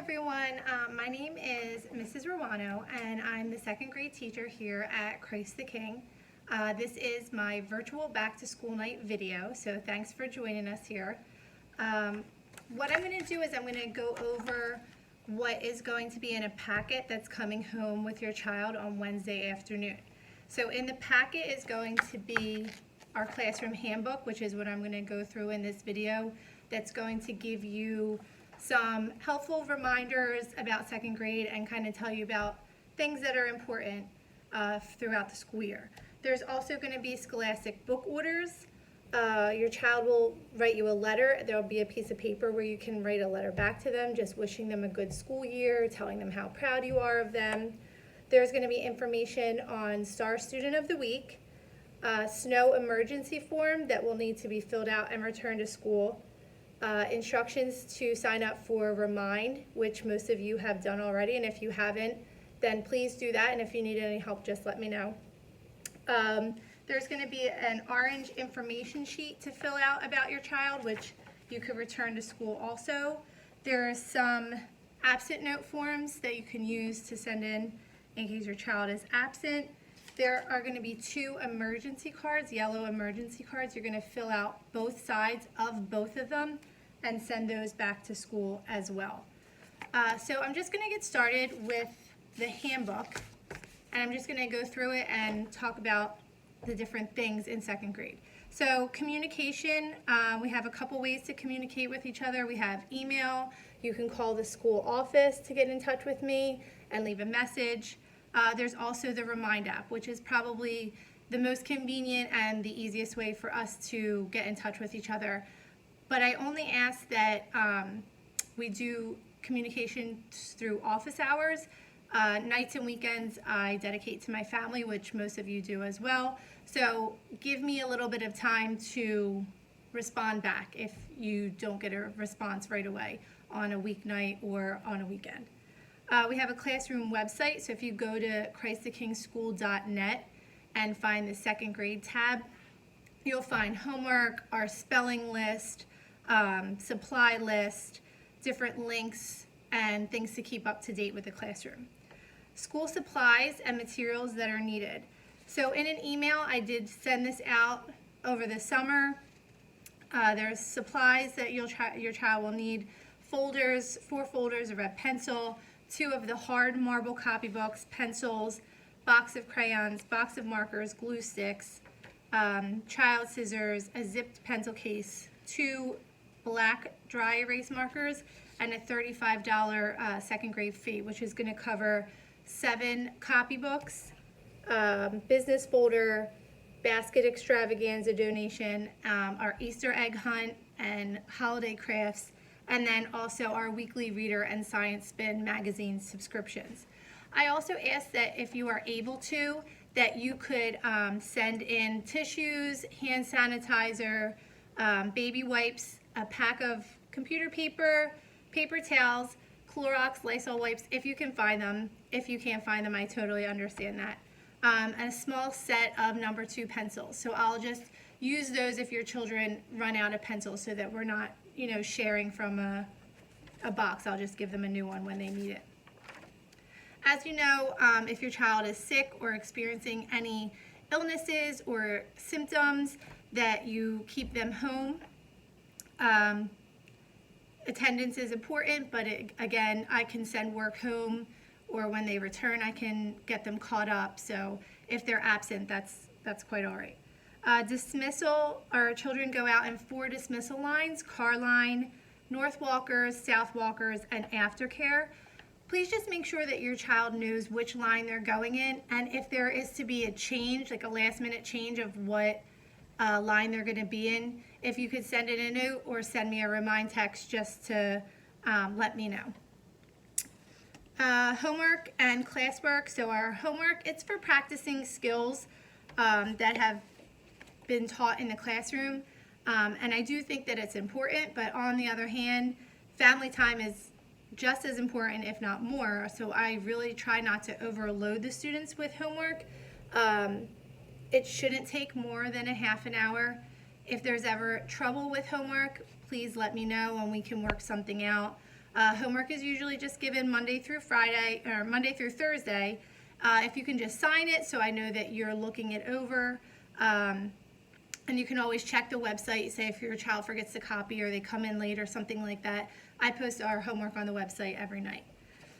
everyone. My name is Mrs. Ruano, and I'm the second grade teacher here at Christ the King. This is my virtual back to school night video, so thanks for joining us here. What I'm going to do is I'm going to go over what is going to be in a packet that's coming home with your child on Wednesday afternoon. So in the packet is going to be our classroom handbook, which is what I'm going to go through in this video. That's going to give you some helpful reminders about second grade and kind of tell you about things that are important throughout the school year. There's also going to be scholastic book orders. Your child will write you a letter. There'll be a piece of paper where you can write a letter back to them, just wishing them a good school year, telling them how proud you are of them. There's going to be information on Star Student of the Week, snow emergency form that will need to be filled out and returned to school, instructions to sign up for Remind, which most of you have done already, and if you haven't, then please do that, and if you need any help, just let me know. There's going to be an orange information sheet to fill out about your child, which you could return to school also. There are some absent note forms that you can use to send in case your child is absent. There are going to be 2 emergency cards, yellow emergency cards. You're going to fill out both sides of both of them and send those back to school as well. So I'm just going to get started with the handbook, and I'm just going to go through it and talk about the different things in second grade. So communication, we have a couple ways to communicate with each other. We have email. You can call the school office to get in touch with me and leave a message. There's also the Remind app, which is probably the most convenient and the easiest way for us to get in touch with each other. But I only ask that we do communication through office hours. Nights and weekends I dedicate to my family, which most of you do as well. So give me a little bit of time to respond back if you don't get a response right away on a weeknight or on a weekend. We have a classroom website, so if you go to christthekingschool.net and find the second grade tab, you'll find homework, our spelling list, supply list, different links, and things to keep up to date with the classroom. School supplies and materials that are needed. So in an email, I did send this out over the summer. There's supplies that your child will need. Folders, 4 folders of red pencil, 2 of the hard marble copybooks, pencils, box of crayons, box of markers, glue sticks, child scissors, a zipped pencil case, 2 black dry erase markers, and a $35 second grade fee, which is going to cover 7 copybooks, business folder, basket extravaganza donation, our Easter egg hunt, and holiday crafts, and then also our weekly reader and science spin magazine subscriptions. I also ask that if you are able to, that you could send in tissues, hand sanitizer, baby wipes, a pack of computer paper, paper towels, Clorox, Lysol wipes, if you can find them. If you can't find them, I totally understand that. And a small set of number 2 pencils. So I'll just use those if your children run out of pencils, so that we're not, sharing from a box. I'll just give them a new one when they need it. As you know, if your child is sick or experiencing any illnesses or symptoms, that you keep them home. Attendance is important, but again, I can send work home, or when they return, I can get them caught up. So if they're absent, that's quite all right. Dismissal, our children go out in 4 dismissal lines: car line, north walkers, south walkers, and aftercare. Please just make sure that your child knows which line they're going in, and if there is to be a change, like a last minute change of what line they're going to be in, if you could send in a note or send me a remind text just to let me know. Homework and classwork. So our homework, it's for practicing skills that have been taught in the classroom, and I do think that it's important, but on the other hand, family time is just as important, if not more, so I really try not to overload the students with homework. It shouldn't take more than a half an hour. If there's ever trouble with homework, please let me know and we can work something out. Homework is usually just given Monday through Friday or Monday through Thursday. If you can just sign it so I know that you're looking it over. And you can always check the website, say if your child forgets to copy or they come in late or something like that. I post our homework on the website every night.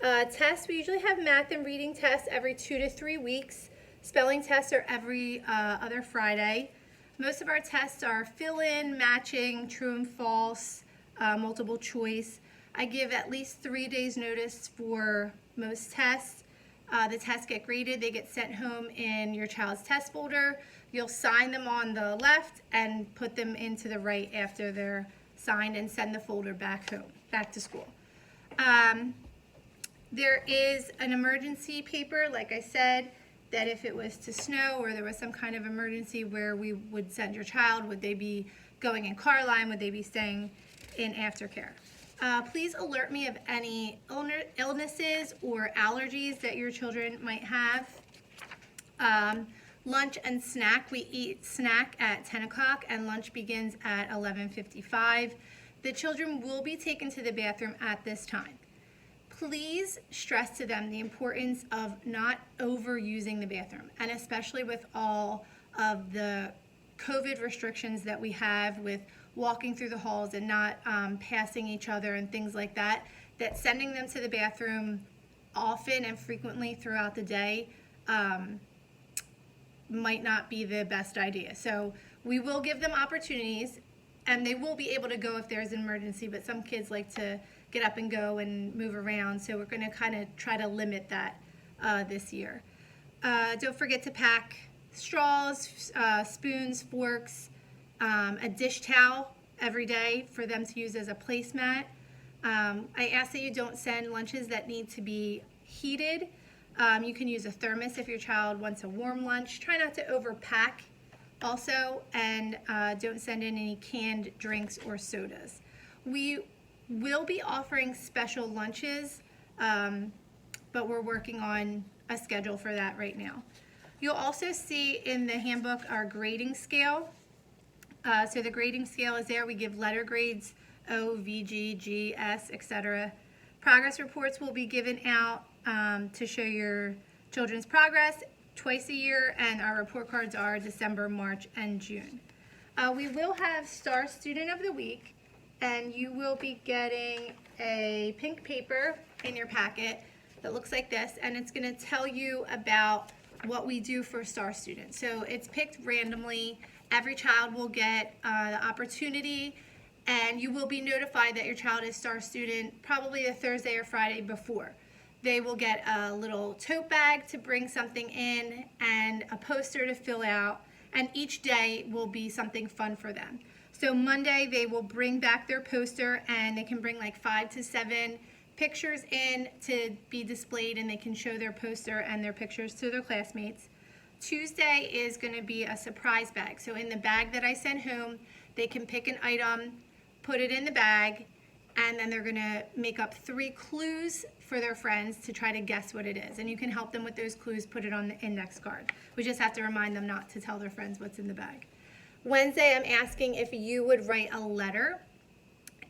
Tests, we usually have math and reading tests every 2 to 3 weeks. Spelling tests are every other Friday. Most of our tests are fill-in, matching, true and false, multiple choice. I give at least 3 days notice for most tests. The tests get graded, they get sent home in your child's test folder. You'll sign them on the left and put them into the right after they're signed and send the folder back home, back to school. There is an emergency paper, like I said, that if it was to snow or there was some kind of emergency where we would send your child, would they be going in car line, would they be staying in aftercare? Please alert me of any illnesses or allergies that your children might have. Lunch and snack, we eat snack at 10 o'clock and lunch begins at 11:55. The children will be taken to the bathroom at this time. Please stress to them the importance of not overusing the bathroom, and especially with all of the COVID restrictions that we have with walking through the halls and not passing each other and things like that, that sending them to the bathroom often and frequently throughout the day might not be the best idea. So we will give them opportunities and they will be able to go if there's an emergency, but some kids like to get up and go and move around, so we're going to kind of try to limit that this year. Don't forget to pack straws, spoons, forks, a dish towel every day for them to use as a placemat. I ask that you don't send lunches that need to be heated. You can use a thermos if your child wants a warm lunch. Try not to overpack also, and don't send in any canned drinks or sodas. We will be offering special lunches, but we're working on a schedule for that right now. You'll also see in the handbook our grading scale. So the grading scale is there. We give letter grades, O, V, G, G, S, etc. Progress reports will be given out to show your children's progress twice a year, and our report cards are December, March, and June. We will have Star Student of the Week, and you will be getting a pink paper in your packet that looks like this, and it's going to tell you about what we do for Star Students. So it's picked randomly. Every child will get the opportunity, and you will be notified that your child is Star Student probably a Thursday or Friday before. They will get a little tote bag to bring something in and a poster to fill out, and each day will be something fun for them. So Monday they will bring back their poster, and they can bring like 5 to 7 pictures in to be displayed, and they can show their poster and their pictures to their classmates. Tuesday is going to be a surprise bag. So in the bag that I send home, they can pick an item, put it in the bag, and then they're going to make up 3 clues for their friends to try to guess what it is. And you can help them with those clues, put it on the index card. We just have to remind them not to tell their friends what's in the bag. Wednesday, I'm asking if you would write a letter.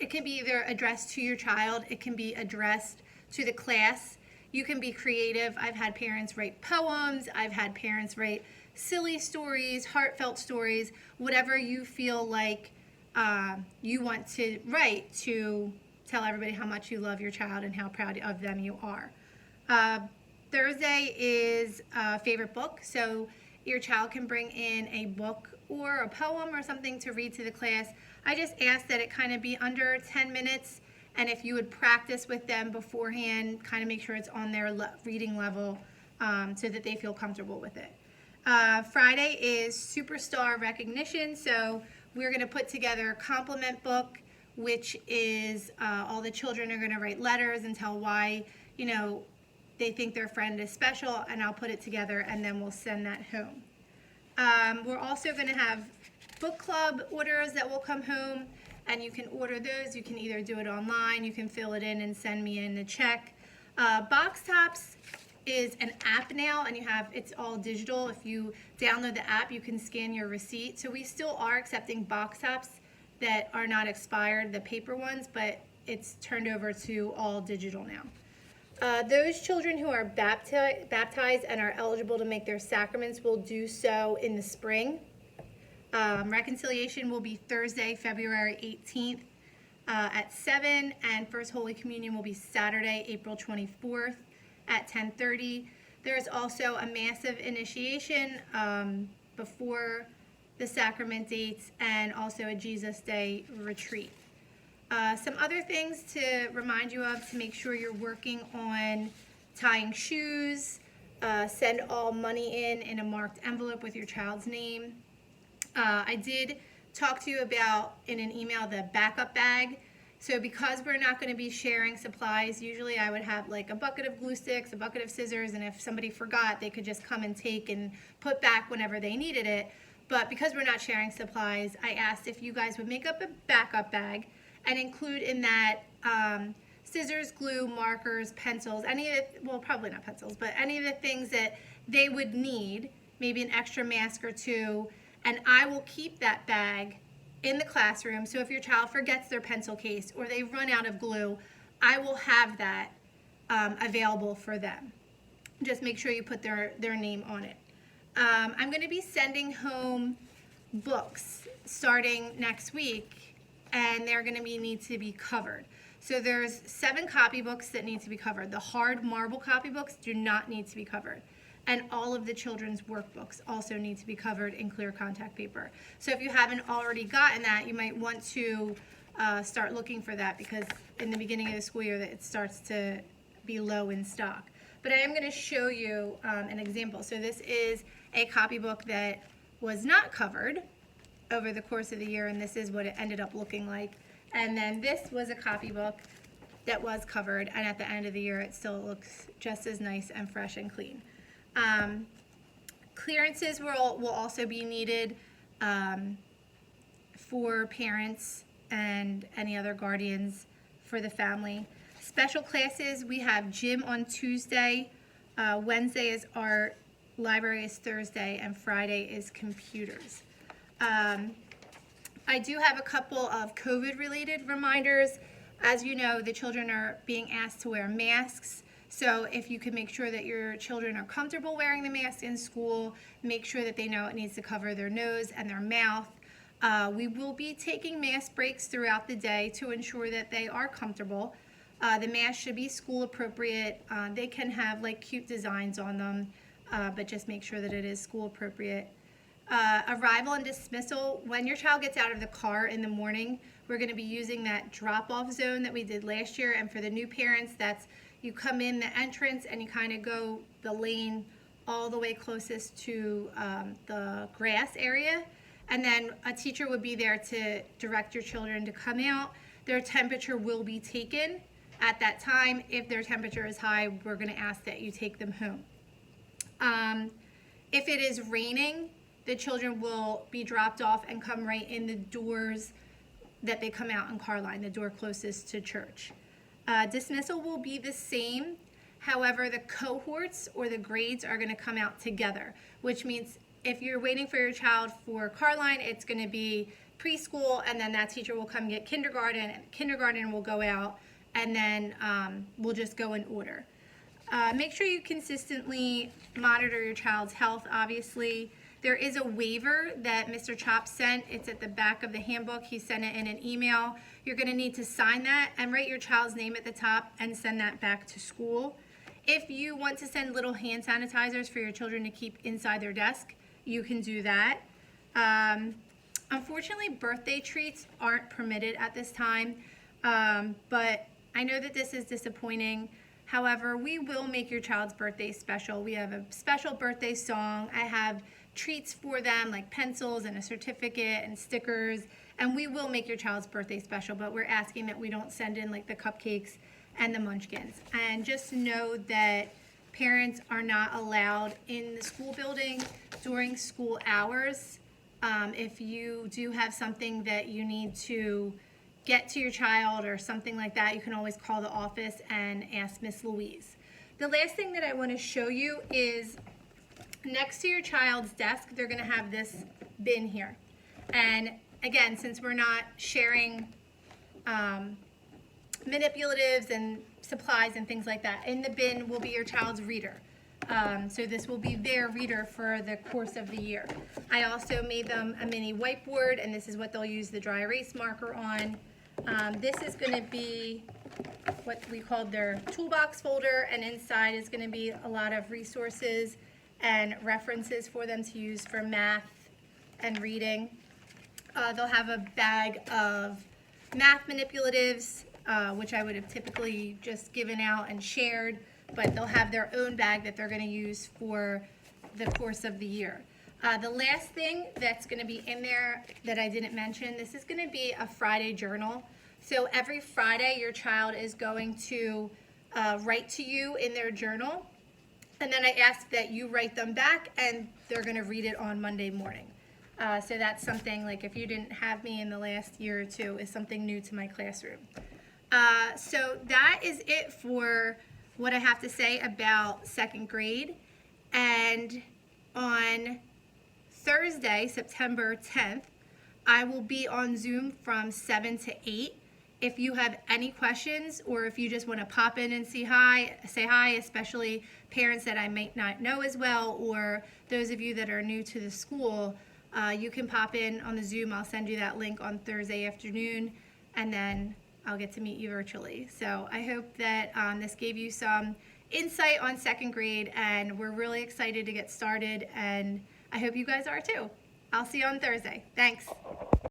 It can be either addressed to your child, it can be addressed to the class. You can be creative. I've had parents write poems, I've had parents write silly stories, heartfelt stories, whatever you feel like you want to write to tell everybody how much you love your child and how proud of them you are. Thursday is a favorite book, so your child can bring in a book or a poem or something to read to the class. I just ask that it kind of be under 10 minutes, and if you would practice with them beforehand, kind of make sure it's on their reading level so that they feel comfortable with it. Friday is Superstar Recognition, so we're going to put together a compliment book, which is all the children are going to write letters and tell why, they think their friend is special, and I'll put it together and then we'll send that home. We're also going to have book club orders that will come home, and you can order those. You can either do it online, you can fill it in and send me in a check. Box Tops is an app now, and it's all digital. If you download the app, you can scan your receipt. So we still are accepting box tops that are not expired, the paper ones, but it's turned over to all digital now. Those children who are baptized and are eligible to make their sacraments will do so in the spring. Reconciliation will be Thursday, February 18th at 7, and First Holy Communion will be Saturday, April 24th at 10:30. There is also a massive initiation before the sacrament dates, and also a Jesus Day retreat. Some other things to remind you of to make sure you're working on: tying shoes, send all money in a marked envelope with your child's name. I did talk to you about in an email the backup bag. So because we're not going to be sharing supplies, usually I would have like a bucket of glue sticks, a bucket of scissors, and if somebody forgot, they could just come and take and put back whenever they needed it. But because we're not sharing supplies, I asked if you guys would make up a backup bag and include in that scissors, glue, markers, pencils, any of the, well, probably not pencils, but any of the things that they would need, maybe an extra mask or two, and I will keep that bag in the classroom. So if your child forgets their pencil case or they run out of glue, I will have that available for them. Just make sure you put their name on it. I'm going to be sending home books starting next week, and they're going to need to be covered. So there's 7 copybooks that need to be covered. The hard marble copybooks do not need to be covered. And all of the children's workbooks also need to be covered in clear contact paper. So if you haven't already gotten that, you might want to start looking for that, because in the beginning of the school year it starts to be low in stock. But I am going to show you an example. So this is a copybook that was not covered over the course of the year, and this is what it ended up looking like. And then this was a copybook that was covered, and at the end of the year it still looks just as nice and fresh and clean. Clearances will also be needed for parents and any other guardians for the family. Special classes, we have gym on Tuesday, Wednesday is art, library is Thursday, and Friday is computers. I do have a couple of COVID-related reminders. As you know, the children are being asked to wear masks. So if you can make sure that your children are comfortable wearing the mask in school, make sure that they know it needs to cover their nose and their mouth. We will be taking mask breaks throughout the day to ensure that they are comfortable. The mask should be school appropriate. They can have like cute designs on them, but just make sure that it is school appropriate. Arrival and dismissal, when your child gets out of the car in the morning, we're going to be using that drop-off zone that we did last year. And for the new parents, that's you come in the entrance and you kind of go the lane all the way closest to the grass area. And then a teacher would be there to direct your children to come out. Their temperature will be taken at that time. If their temperature is high, we're going to ask that you take them home. If it is raining, the children will be dropped off and come right in the doors that they come out in car line, the door closest to church. Dismissal will be the same. However, the cohorts or the grades are going to come out together, which means if you're waiting for your child for car line, it's going to be preschool, and then that teacher will come get kindergarten, and kindergarten will go out, and then we'll just go in order. Make sure you consistently monitor your child's health, obviously. There is a waiver that Mr. Chop sent. It's at the back of the handbook. He sent it in an email. You're going to need to sign that and write your child's name at the top and send that back to school. If you want to send little hand sanitizers for your children to keep inside their desk, you can do that. Unfortunately, birthday treats aren't permitted at this time, but I know that this is disappointing. However, we will make your child's birthday special. We have a special birthday song. I have treats for them like pencils and a certificate and stickers, and we will make your child's birthday special, but we're asking that we don't send in like the cupcakes and the munchkins. And just know that parents are not allowed in the school building during school hours. If you do have something that you need to get to your child or something like that, you can always call the office and ask Miss Louise. The last thing that I want to show you is next to your child's desk, they're going to have this bin here. And again, since we're not sharing manipulatives and supplies and things like that. In the bin will be your child's reader. So this will be their reader for the course of the year. I also made them a mini whiteboard, and this is what they'll use the dry erase marker on. This is going to be what we called their toolbox folder, and inside is going to be a lot of resources and references for them to use for math and reading. They'll have a bag of math manipulatives, which I would have typically just given out and shared, but they'll have their own bag that they're going to use for the course of the year. The last thing that's going to be in there that I didn't mention, this is going to be a Friday journal. So every Friday your child is going to write to you in their journal, and then I ask that you write them back, and they're going to read it on Monday morning. So that's something, like if you didn't have me in the last year or two, is something new to my classroom. So that is it for what I have to say about second grade. And on Thursday, September 10th, I will be on Zoom from 7 to 8. If you have any questions, or if you just want to pop in and say hi, especially parents that I might not know as well, or those of you that are new to the school, you can pop in on the Zoom. I'll send you that link on Thursday afternoon, and then I'll get to meet you virtually. So I hope that this gave you some insight on second grade, and we're really excited to get started, and I hope you guys are too. I'll see you on Thursday. Thanks.